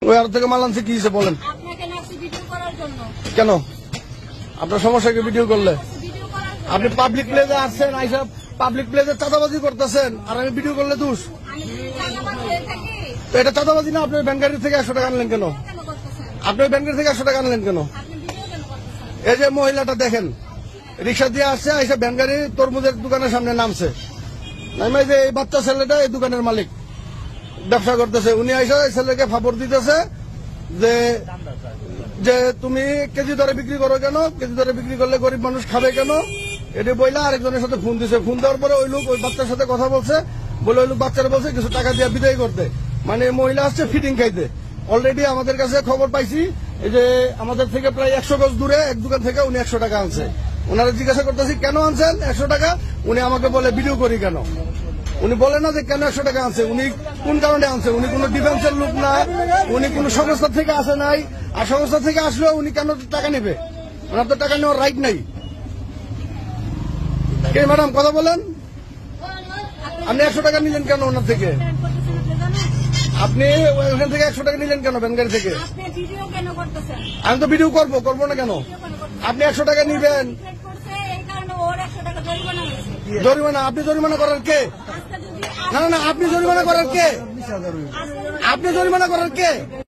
ওই আর থেকে মাল আনছে কি হয়েছে বলেন? কেন আপনার সমস্যাকে ভিডিও করলে? আপনি পাবলিক প্লেসে আসছেন, আইসা পাবলিক প্লেসে চাঁদাবাজি করতেছেন, আর আমি ভিডিও করলে দোষ? তো এটা চাঁদাবাজি না? আপনার ব্যাংক গাড়ি থেকে 100 টাকা আনলেন কেন? আপনার ব্যাংক গাড়ি থেকে 100 টাকা আনলেন কেন? এই যে মহিলাটা দেখেন, রিক্সা দিয়ে আসছে, আইসা ব্যাংক গাড়ি তরমুজের দোকানের সামনে নামছে। নামে যে এই বাচ্চা ছেলেটা এই দোকানের মালিক, ব্যবসা করতেছে, উনি আইসা ছেলেকে ফাপড় দিতেছে যে তুমি কেজি দরে বিক্রি করো কেন? কেজি দরে বিক্রি করলে গরিব মানুষ খাবে কেন? এটি বইলা আরেকজনের সাথে ফোন দিছে। ফোন দেওয়ার পরে ওই লোক ওই বাচ্চার সাথে কথা বলছে, বলে ওই লোক বাচ্চারা বলছে কিছু টাকা দিয়ে বিদায় করতে। মানে মহিলা আসছে ফিটিং খাইতে। অলরেডি আমাদের কাছে খবর পাইছি, এই যে আমাদের থেকে প্রায় 100 গজ দূরে এক দোকান থেকে উনি 100 টাকা আনছে। ওনারা জিজ্ঞাসা করতেছি কেন আনছেন 100 টাকা? উনি আমাকে বলে ভিডিও করি কেন। উনি বলে না যে কেন 100 টাকা আনছে, উনি কোন কারণে আনছে। উনি কোন ডিফেন্সের লোক না, উনি কোন সংস্থা থেকে আসে নাই। আর সংস্থা থেকে আসলেও উনি কেন টাকা নেবে? ওনার তো টাকা নেওয়ার রাইট নাই। কে ম্যাডাম কথা বলেন? আপনি 100 টাকা নিলেন কেন ওনার থেকে? আপনি ওখান থেকে 100 টাকা নিলেন কেন ব্যাংকের থেকে? আমি তো ভিডিও করবো না কেন? আপনি 100 টাকা নিবেন জরিমানা? আপনি জরিমানা করার কে? না না, আপনি জরিমানা করার কে? আপনি জরিমানা করার কে?